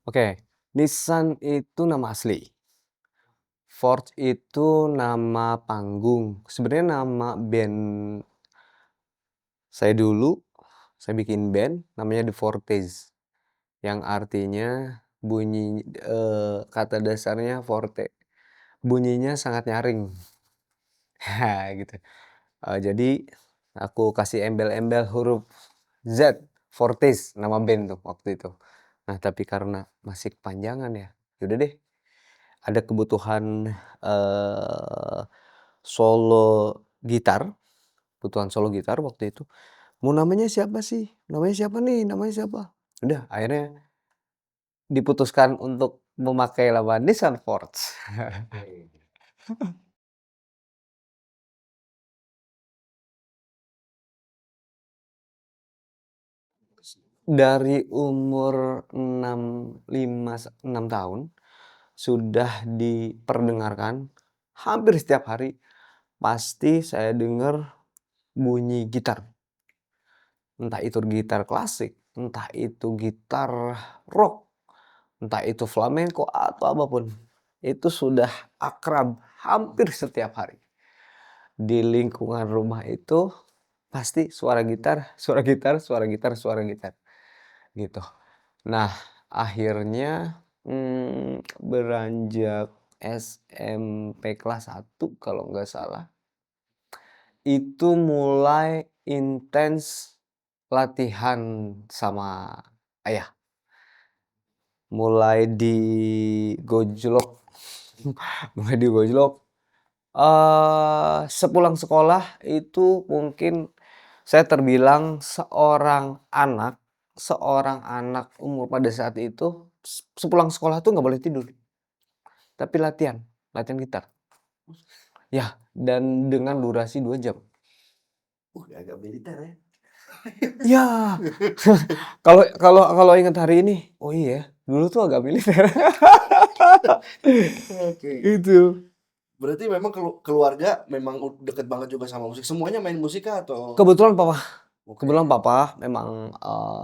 Oke, Nissan itu nama asli. Forge itu nama panggung. Sebenarnya nama band saya dulu, saya bikin band namanya The Fortes, yang artinya bunyi kata dasarnya forte, bunyinya sangat nyaring. Gitu. Jadi aku kasih embel-embel huruf Z, Fortes, nama band tuh waktu itu. Nah, tapi karena masih kepanjangan ya, yaudah deh. Ada kebutuhan solo gitar, kebutuhan solo gitar waktu itu. Mau namanya siapa sih? Namanya siapa nih? Namanya siapa? Udah, akhirnya diputuskan untuk memakai nama Nissan Forge. Dari umur 6 tahun sudah diperdengarkan hampir setiap hari pasti saya dengar bunyi gitar. Entah itu gitar klasik, entah itu gitar rock, entah itu flamenco atau apapun. Itu sudah akrab hampir setiap hari. Di lingkungan rumah itu pasti suara gitar, suara gitar, suara gitar, suara gitar, gitu. Nah, akhirnya, beranjak SMP kelas 1 kalau nggak salah, itu mulai intens latihan sama ayah. Mulai digojlok mulai digojlok, sepulang sekolah itu mungkin saya terbilang seorang anak umur pada saat itu sepulang sekolah tuh nggak boleh tidur, tapi latihan, latihan gitar. Ya, dan dengan durasi 2 jam. Agak militer ya. Ya, kalau ingat hari ini, oh iya, dulu tuh agak militer. Oke. Itu. Berarti memang keluarga memang deket banget juga sama musik. Semuanya main musik kah atau? Kebetulan papa Oke. kebetulan papa memang,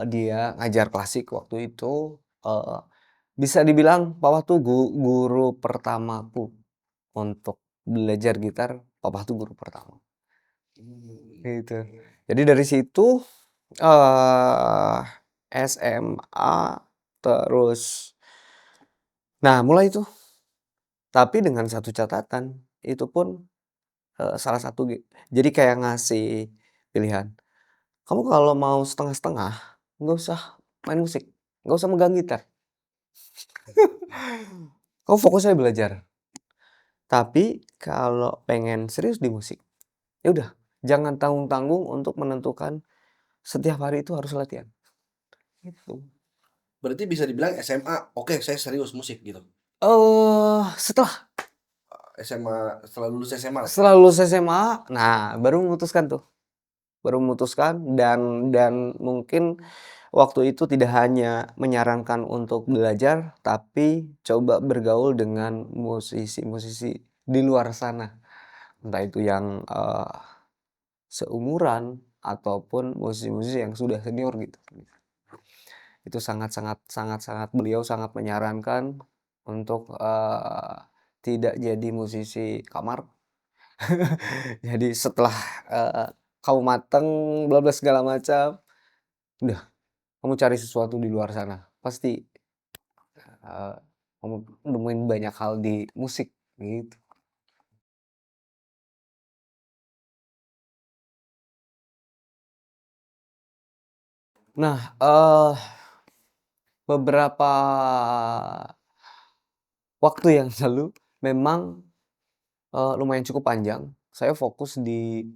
dia ngajar klasik waktu itu, bisa dibilang papa tuh guru pertamaku untuk belajar gitar, papa tuh guru pertama, gitu. Jadi dari situ, eee, SMA terus nah mulai tuh, tapi dengan satu catatan, itu pun, salah satu jadi kayak ngasih pilihan, "Kamu kalau mau setengah-setengah, nggak usah main musik, nggak usah megang gitar. Kamu fokus aja belajar. Tapi kalau pengen serius di musik, ya udah jangan tanggung-tanggung untuk menentukan setiap hari itu harus latihan." Gitu. Berarti bisa dibilang SMA, oke saya serius musik gitu. Setelah SMA setelah lulus SMA lah. setelah lulus SMA, nah baru memutuskan dan mungkin waktu itu tidak hanya menyarankan untuk belajar, tapi coba bergaul dengan musisi-musisi di luar sana. Entah itu yang, seumuran ataupun musisi-musisi yang sudah senior gitu. Itu sangat beliau sangat menyarankan untuk, tidak jadi musisi kamar. Jadi setelah, eee, kamu mateng bla bla segala macam, udah kamu cari sesuatu di luar sana. Pasti, eee, kamu nemuin banyak hal di musik, gitu. Nah, beberapa waktu yang lalu memang, lumayan cukup panjang saya fokus di,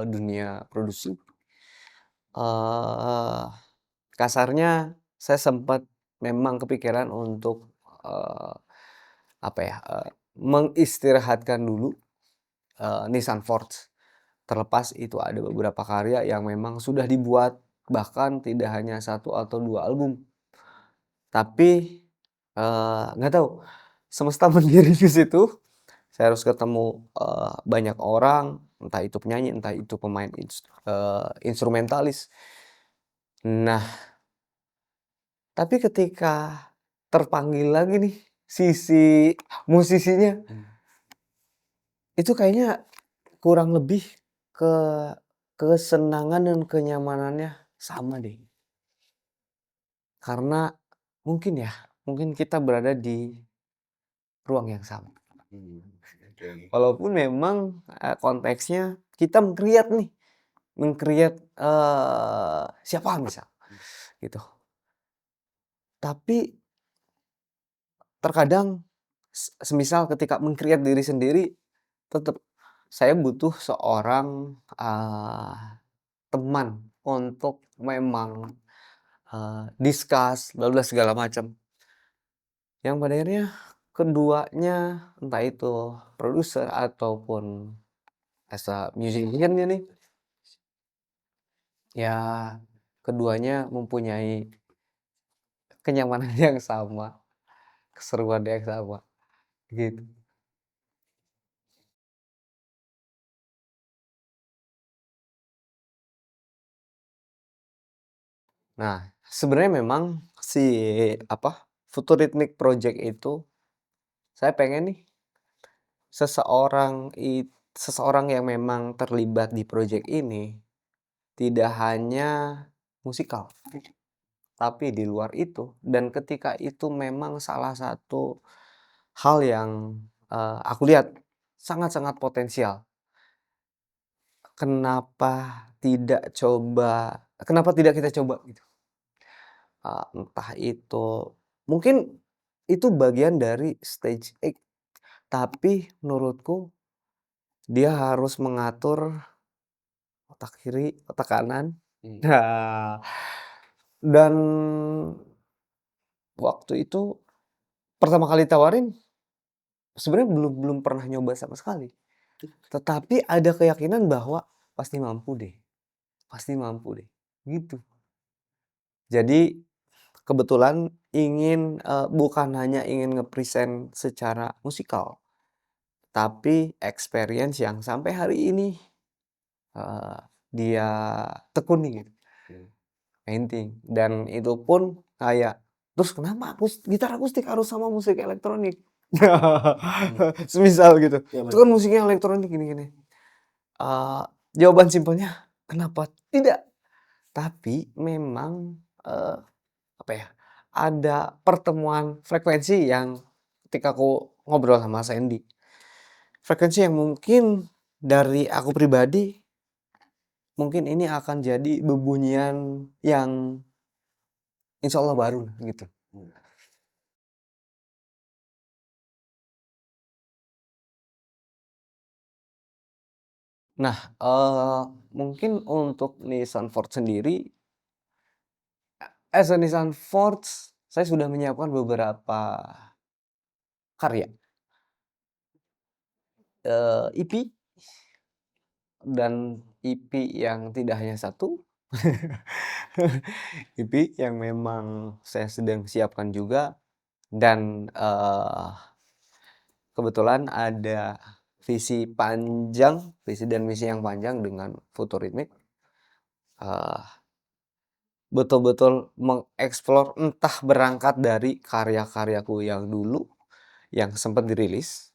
dunia produksi. Eee, kasarnya saya sempat memang kepikiran untuk, eee, apa ya, mengistirahatkan dulu, Nissan Forge. Terlepas itu ada beberapa karya yang memang sudah dibuat, bahkan tidak hanya satu atau 2 album. Tapi, nggak tahu, semesta menggiring ke situ, saya harus ketemu, banyak orang, entah itu penyanyi, entah itu pemain instrumentalis. Nah, tapi ketika terpanggil lagi nih sisi musisinya. Itu kayaknya kurang lebih ke kesenangan dan kenyamanannya sama deh. Karena mungkin kita berada di ruang yang sama. Oke. Walaupun memang, konteksnya kita meng-create, siapa misal, gitu. Tapi terkadang semisal ketika meng-create diri sendiri, tetap saya butuh seorang, teman untuk memang, discuss, bla bla segala macam. Yang pada akhirnya keduanya, entah itu produser ataupun as a musician-nya nih, ya keduanya mempunyai kenyamanan yang sama, keseruan yang sama, gitu. Nah, sebenarnya memang si apa, Futuristic Project itu saya pengen nih seseorang yang memang terlibat di project ini tidak hanya musikal, tapi di luar itu dan ketika itu memang salah satu hal yang, aku lihat sangat-sangat potensial. Kenapa kenapa tidak kita coba gitu? Entah itu mungkin itu bagian dari stage act, tapi menurutku dia harus mengatur otak kiri, otak kanan. Nah, dan waktu itu pertama kali tawarin sebenarnya belum belum pernah nyoba sama sekali. Tetapi ada keyakinan bahwa pasti mampu deh, gitu. Jadi kebetulan bukan hanya ingin nge-present secara musikal, tapi experience yang sampai hari ini, dia tekuni gitu, painting. Dan itu pun kayak, "Terus kenapa gitar akustik harus sama musik elektronik?" Semisal gitu, Iya "Itu bener. kan musiknya elektronik gini-gini." Eee, Jawaban simpelnya, kenapa tidak? Tapi memang, apa ya, ada pertemuan frekuensi yang ketika aku ngobrol sama Sandy, frekuensi yang mungkin dari aku pribadi, mungkin ini akan jadi bebunyian yang insya Allah baru gitu. Nah, mungkin untuk Nissan Ford sendiri, as a Nissan Ford, saya sudah menyiapkan beberapa karya, EP dan EP yang tidak hanya satu, EP yang memang saya sedang siapkan juga dan, kebetulan ada visi dan misi yang panjang dengan Futuristic, eee, betul-betul mengeksplor entah berangkat dari karya-karyaku yang dulu yang sempat dirilis,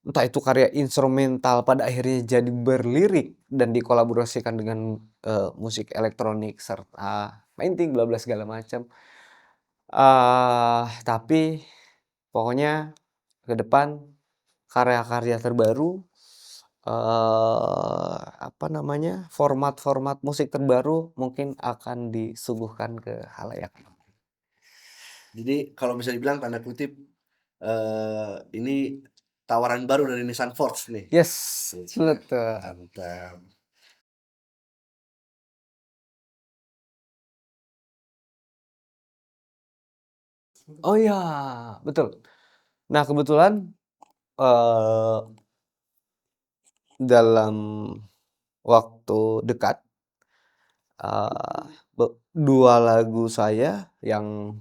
entah itu karya instrumental pada akhirnya jadi berlirik dan dikolaborasikan dengan, musik elektronik serta painting bla bla segala macam. Tapi pokoknya ke depan karya-karya terbaru, apa namanya, format-format musik terbaru mungkin akan disuguhkan ke khalayak. Jadi kalau bisa dibilang tanda kutip, ini tawaran baru dari Nissan Forge nih? Yes, betul. Mantap. Oh iya, betul. Nah kebetulan, eee, dalam waktu dekat, eee, 2 lagu saya yang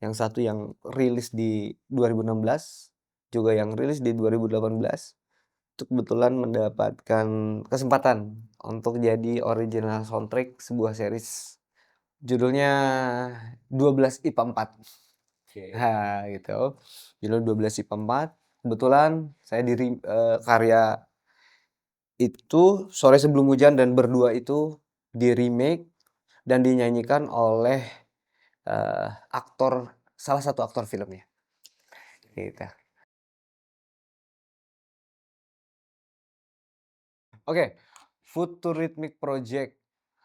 satu yang rilis di 2016, juga yang rilis di 2018, itu kebetulan mendapatkan kesempatan untuk jadi original soundtrack sebuah series, judulnya 12 IPA 4. Oke. Nah, gitu. Judul 12 IPA 4. Kebetulan saya karya itu Sore Sebelum Hujan dan Berdua itu di-remake dan dinyanyikan oleh, salah satu aktor filmnya, gitu. Oke, Futurismic Project.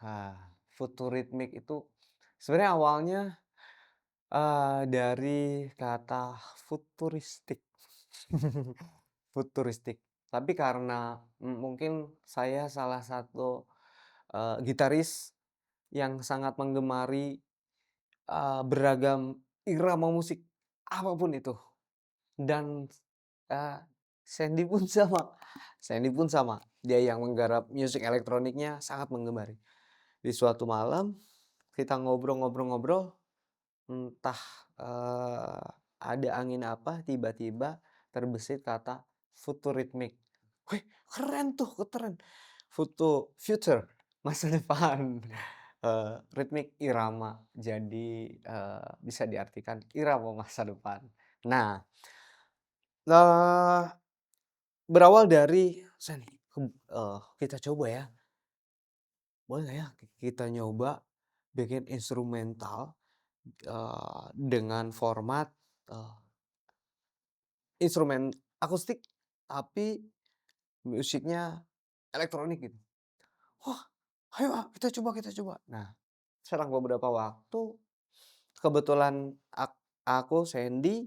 Nah, Futurismic itu sebenarnya awalnya, dari kata futuristik. Futuristik. Tapi karena, mungkin saya salah satu, gitaris yang sangat menggemari, beragam irama musik, apapun itu. Dan, eee, Sandy pun sama Sandy pun sama. Dia yang menggarap musik elektroniknya sangat menggemari. Di suatu malam kita ngobrol-ngobrol-ngobrol, entah, ada angin apa, tiba-tiba terbesit kata Futurismic. Wih, keren tuh, keren. Future, masa depan. Ritmik, irama. Jadi, bisa diartikan irama masa depan. Nah, eee, berawal dari, "Sen, kita coba ya, boleh nggak ya kita nyoba bikin instrumental, dengan format, eee, instrumen akustik tapi musiknya elektronik," gitu. "Wah, ayo ah, kita coba." Nah, selang beberapa waktu, kebetulan aku, Sandy,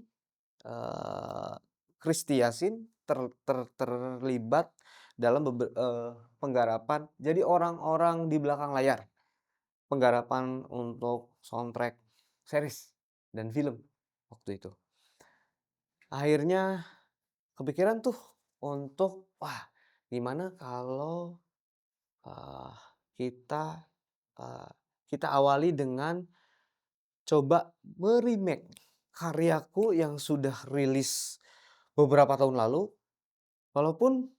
Eee, Christy Yassin terlibat dalam penggarapan jadi orang-orang di belakang layar, penggarapan untuk soundtrack series dan film waktu itu. Akhirnya kepikiran tuh untuk, wah, gimana kalau, eee, kita, eee, kita awali dengan coba karyaku yang sudah rilis beberapa tahun lalu. Walaupun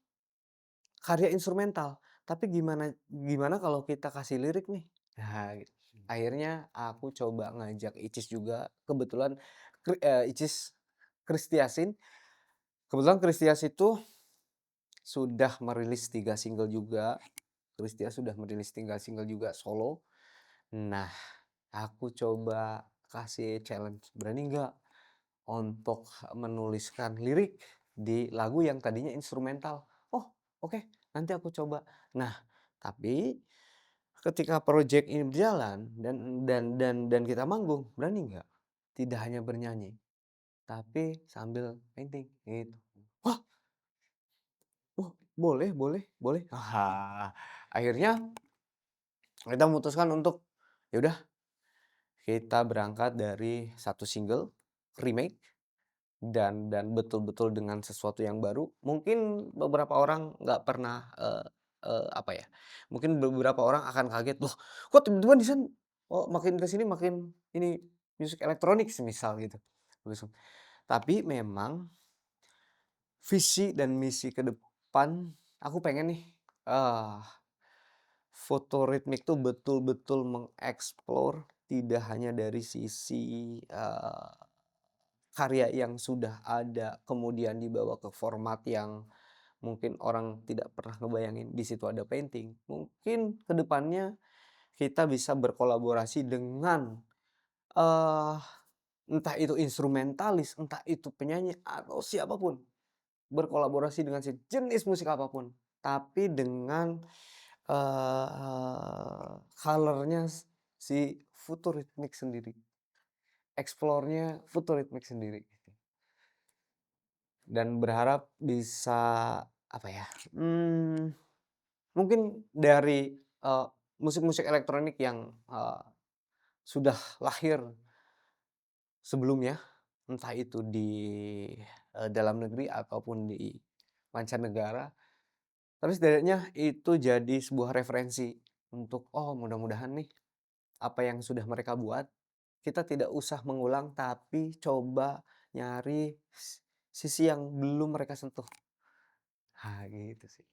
karya instrumental, tapi gimana gimana kalau kita kasih lirik nih? Nah, gitu. Akhirnya aku coba ngajak Icis juga, kebetulan Icis Kristiasin. Kebetulan Kristias itu sudah merilis 3 single juga, Kristias sudah merilis 3 single juga solo. Nah, aku coba kasih challenge, "Berani nggak untuk menuliskan lirik di lagu yang tadinya instrumental?" "Oh, oke, nanti aku coba." Nah, tapi ketika project ini berjalan dan kita manggung, "Berani nggak? Tidak hanya bernyanyi, tapi sambil painting," gitu. "Wah, oh, boleh boleh boleh." Akhirnya kita memutuskan untuk, ya udah, kita berangkat dari satu single remake. Dan betul-betul dengan sesuatu yang baru, mungkin beberapa orang nggak pernah, apa ya, mungkin beberapa orang akan kaget, "Loh, kok tiba-tiba desain, oh, makin ke sini makin ini musik elektronik," semisal gitu. Tapi memang visi dan misi ke depan, aku pengen nih, eee, Futurismic tuh betul-betul mengeksplor tidak hanya dari sisi, karya yang sudah ada, kemudian dibawa ke format yang mungkin orang tidak pernah ngebayangin di situ ada painting. Mungkin ke depannya kita bisa berkolaborasi dengan, eee, entah itu instrumentalis, entah itu penyanyi atau siapapun, berkolaborasi dengan sejenis musik apapun, tapi dengan, color-nya si Futurismic sendiri, explore-nya Futurismic sendiri. Dan berharap bisa, apa ya, mungkin dari, musik-musik elektronik yang, sudah lahir sebelumnya, entah itu di, dalam negeri ataupun di mancanegara, tapi setidaknya itu jadi sebuah referensi untuk, oh, mudah-mudahan nih apa yang sudah mereka buat, kita tidak usah mengulang tapi coba nyari sisi yang belum mereka sentuh. Gitu sih.